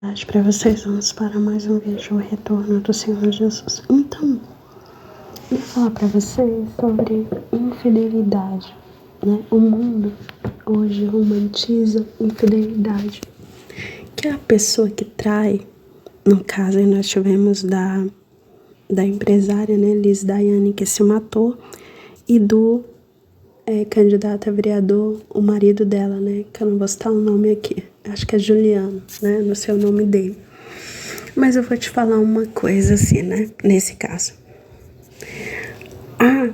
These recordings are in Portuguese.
Para vocês, vamos para mais um vídeo, o retorno do Senhor Jesus. Então, eu vou falar para vocês sobre infidelidade, né? O mundo hoje romantiza infidelidade, que é a pessoa que trai. No caso, aí nós tivemos da empresária, né, Liz Daiane, que se matou, e do candidato a vereador, o marido dela, né, que eu não vou citar o nome aqui, acho que é Juliano, né, não sei o nome dele. Mas eu vou te falar uma coisa assim, né, nesse caso. A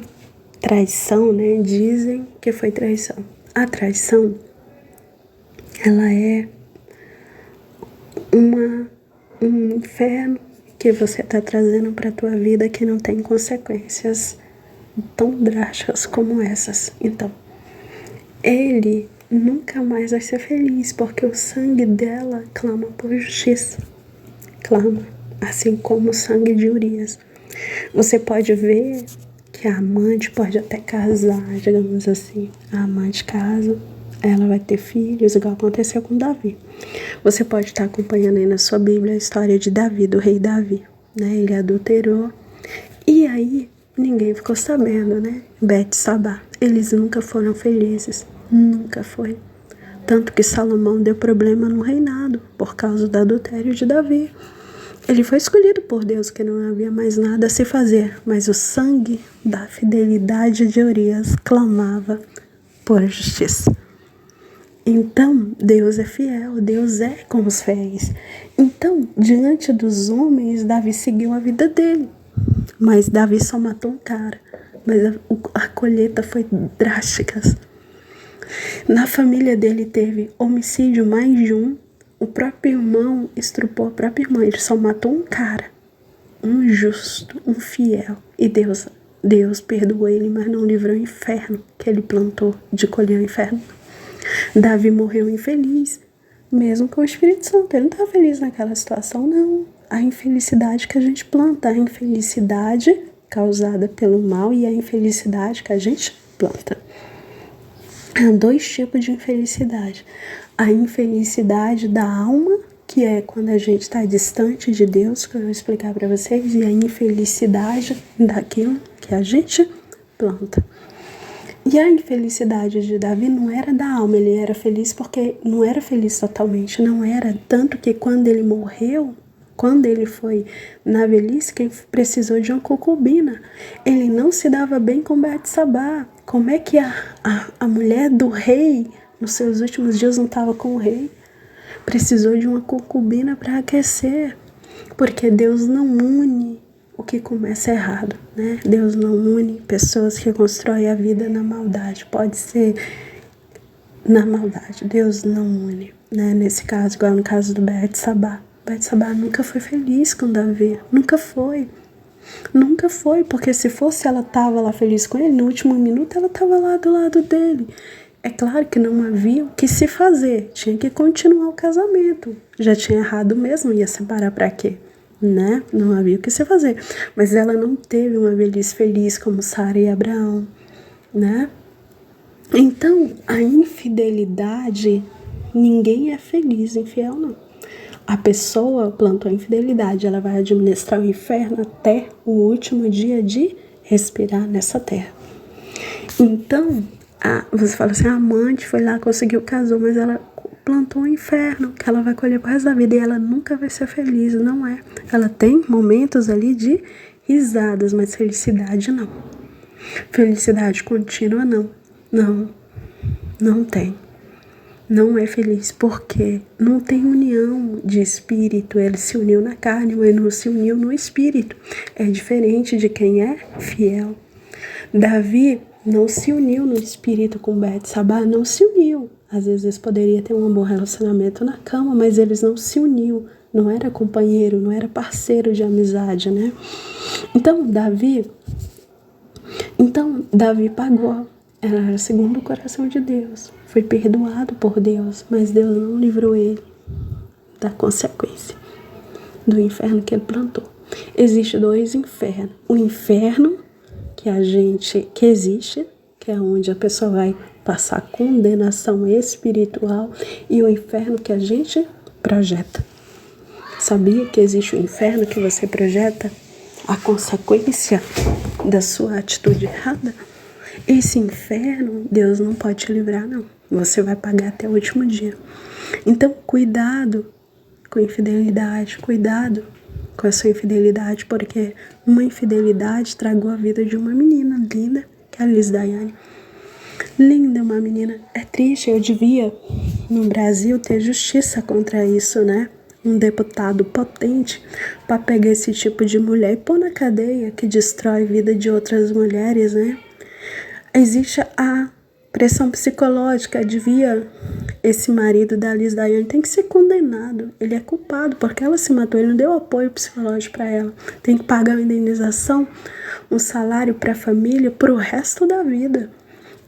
traição, né, dizem que foi traição. A traição, ela é um inferno que você tá trazendo pra tua vida que não tem consequências tão drásticas como essas. Então, ele nunca mais vai ser feliz, porque o sangue dela clama por justiça. Clama, assim como o sangue de Urias. Você pode ver que a amante pode até casar, digamos assim. A amante casa, ela vai ter filhos, igual aconteceu com Davi. Você pode estar acompanhando aí na sua Bíblia a história de Davi, do rei Davi, né? Ele adulterou. E aí, ninguém ficou sabendo, né? Betsabá. Eles nunca foram felizes. Nunca foi. Tanto que Salomão deu problema no reinado por causa do adultério de Davi. Ele foi escolhido por Deus, que não havia mais nada a se fazer, mas o sangue da fidelidade de Urias clamava por justiça. Então, Deus é fiel, Deus é com os fiéis. Então, diante dos homens, Davi seguiu a vida dele. Mas Davi só matou um cara. Mas a colheita foi drástica. Na família dele teve homicídio mais de um. O próprio irmão estrupou a própria irmã. Ele só matou um cara. Um justo, um fiel. E Deus perdoou ele, mas não livrou o inferno que ele plantou de colher o inferno. Davi morreu infeliz, mesmo com o Espírito Santo. Ele não estava feliz naquela situação, não. A infelicidade que a gente planta, a infelicidade causada pelo mal e a infelicidade que a gente planta. Há dois tipos de infelicidade. A infelicidade da alma, que é quando a gente está distante de Deus, que eu vou explicar para vocês, e a infelicidade daquilo que a gente planta. E a infelicidade de Davi não era da alma, ele era feliz porque não era feliz totalmente, não era. Tanto que quando ele morreu, quando ele foi na velhice, quem precisou de uma concubina. Ele não se dava bem com Betsabá. Como é que a mulher do rei, nos seus últimos dias, não estava com o rei? Precisou de uma concubina para aquecer, porque Deus não une o que começa errado, né? Deus não une pessoas que constroem a vida na maldade. Pode ser na maldade. Deus não une, né? Nesse caso, igual no caso do Betsabá. Betsabá nunca foi feliz com Davi. Nunca foi. Nunca foi, porque se fosse ela estava lá feliz com ele, no último minuto ela estava lá do lado dele. É claro que não havia o que se fazer. Tinha que continuar o casamento. Já tinha errado mesmo, ia separar para quê? Né? Não havia o que se fazer. Mas ela não teve uma velhice feliz como Sara e Abraão, né? Então, a infidelidade, ninguém é feliz, infiel não. A pessoa plantou a infidelidade, ela vai administrar o inferno até o último dia de respirar nessa terra. Então, você fala assim, a amante foi lá, conseguiu, casou, mas ela plantou um inferno, que ela vai colher pro resto da vida e ela nunca vai ser feliz, não é? Ela tem momentos ali de risadas, mas felicidade não. Felicidade contínua não. Não tem. Não é feliz porque não tem união de espírito. Ele se uniu na carne, mas não se uniu no espírito. É diferente de quem é fiel. Davi não se uniu no espírito com Betsabá, não se uniu. Às vezes poderia ter um bom relacionamento na cama, mas eles não se uniu. Não era companheiro, não era parceiro de amizade, né? Então, Davi pagou. Ela era segundo o coração de Deus. Foi perdoado por Deus, mas Deus não livrou ele da consequência do inferno que ele plantou. Existem dois infernos. O inferno que existe, que é onde a pessoa vai passar condenação espiritual, e o inferno que a gente projeta. Sabia que existe o inferno que você projeta? A consequência da sua atitude errada? Esse inferno, Deus não pode te livrar, não. Você vai pagar até o último dia. Então, cuidado com infidelidade, cuidado com a sua infidelidade, porque uma infidelidade tragou a vida de uma menina linda, que é a Liz Daiane. Linda, uma menina. É triste, eu devia, no Brasil, ter justiça contra isso, né? Um deputado potente para pegar esse tipo de mulher e pôr na cadeia, que destrói a vida de outras mulheres, né? Existe a pressão psicológica, esse marido da Liz Daiane tem que ser condenado. Ele é culpado porque ela se matou, ele não deu apoio psicológico para ela. Tem que pagar uma indenização, um salário para a família pro resto da vida.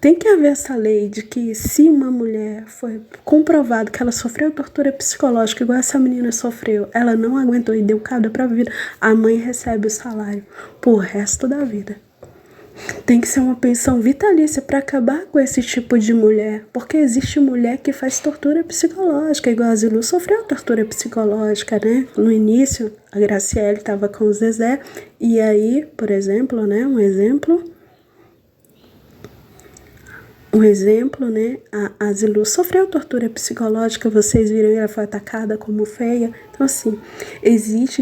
Tem que haver essa lei de que se uma mulher foi comprovado que ela sofreu tortura psicológica, igual essa menina sofreu, ela não aguentou e deu cauda para a vida, a mãe recebe o salário pro resto da vida. Tem que ser uma pensão vitalícia para acabar com esse tipo de mulher, porque existe mulher que faz tortura psicológica, igual a Zilu sofreu tortura psicológica, né? No início, a Graciele estava com o Zezé, e aí, por exemplo, né? Um exemplo, né? A Zilu sofreu tortura psicológica, vocês viram que ela foi atacada como feia. Então, assim,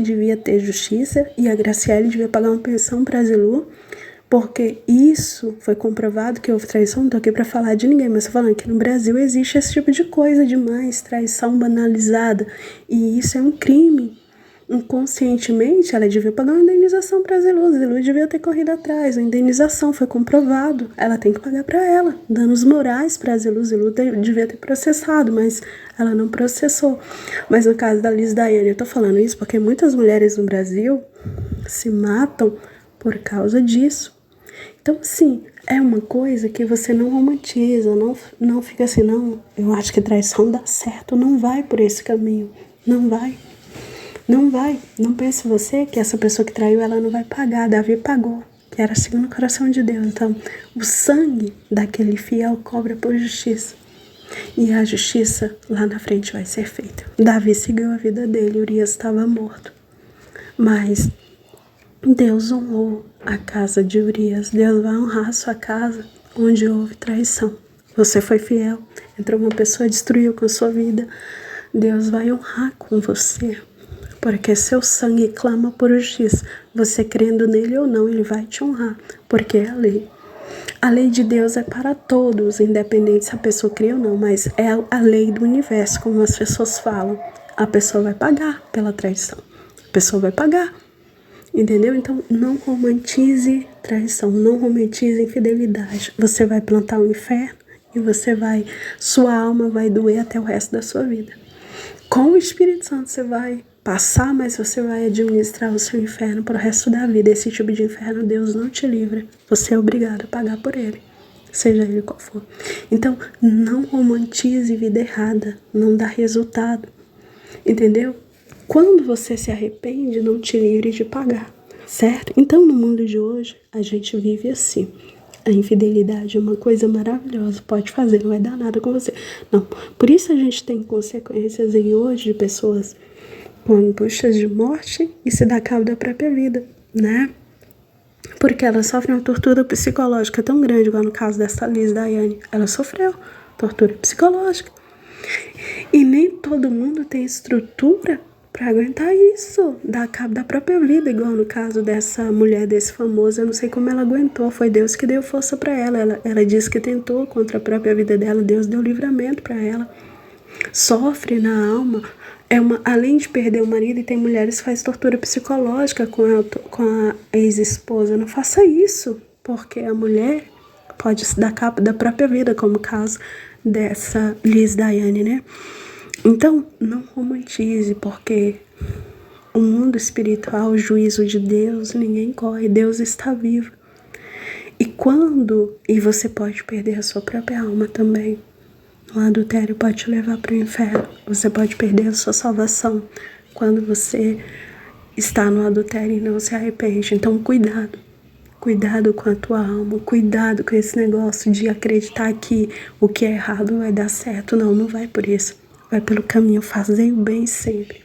devia ter justiça, e a Graciele devia pagar uma pensão para a Zilu, porque isso foi comprovado que houve traição. Não tô aqui para falar de ninguém, mas tô falando que no Brasil existe esse tipo de coisa demais, traição banalizada, e isso é um crime. Inconscientemente, ela devia pagar uma indenização para a Zilu devia ter corrido atrás, a indenização foi comprovado, ela tem que pagar para ela, danos morais para a Zilu devia ter processado, mas ela não processou. Mas no caso da Liz Daiane, eu tô falando isso porque muitas mulheres no Brasil se matam por causa disso. Então, sim, é uma coisa que você não romantiza, não fica assim, não, eu acho que traição dá certo, não vai por esse caminho, não vai. Não pense você que essa pessoa que traiu, ela não vai pagar. Davi pagou, que era segundo o coração de Deus. Então, o sangue daquele fiel cobra por justiça. E a justiça lá na frente vai ser feita. Davi seguiu a vida dele, Urias estava morto. Mas Deus honrou a casa de Urias. Deus vai honrar a sua casa onde houve traição. Você foi fiel, entrou uma pessoa, destruiu com a sua vida. Deus vai honrar com você. Porque seu sangue clama por justiça. Você crendo nele ou não, ele vai te honrar. Porque é a lei. A lei de Deus é para todos, independente se a pessoa crê ou não. Mas é a lei do universo, como as pessoas falam. A pessoa vai pagar pela traição. A pessoa vai pagar. Entendeu? Então, não romantize traição. Não romantize infidelidade. Você vai plantar o inferno e sua alma vai doer até o resto da sua vida. Com o Espírito Santo você vai passar, mas você vai administrar o seu inferno para o resto da vida. Esse tipo de inferno Deus não te livra. Você é obrigado a pagar por ele, seja ele qual for. Então, não romantize vida errada, não dá resultado. Entendeu? Quando você se arrepende, não te livre de pagar, certo? Então, no mundo de hoje, a gente vive assim. A infidelidade é uma coisa maravilhosa, pode fazer, não vai dar nada com você. Não, por isso a gente tem consequências em hoje de pessoas com angústias de morte e se dá cabo da própria vida, né? Porque ela sofre uma tortura psicológica tão grande, igual no caso dessa Liz Daiane. Ela sofreu tortura psicológica. E nem todo mundo tem estrutura para aguentar isso, dar cabo da própria vida, igual no caso dessa mulher, desse famoso. Eu não sei como ela aguentou, foi Deus que deu força para ela. Ela disse que tentou contra a própria vida dela, Deus deu livramento para ela. Sofre na alma, além de perder o marido, e tem mulheres que fazem tortura psicológica com a ex-esposa. Não faça isso, porque a mulher pode se dar cabo da própria vida, como o caso dessa Liz Daiane, né? Então, não romantize, porque o mundo espiritual, o juízo de Deus, ninguém corre, Deus está vivo. E você pode perder a sua própria alma também. O adultério pode te levar para o inferno. Você pode perder a sua salvação quando você está no adultério e não se arrepende. Então, cuidado. Cuidado com a tua alma. Cuidado com esse negócio de acreditar que o que é errado vai dar certo. Não vai por isso. Vai pelo caminho. Fazer o bem sempre.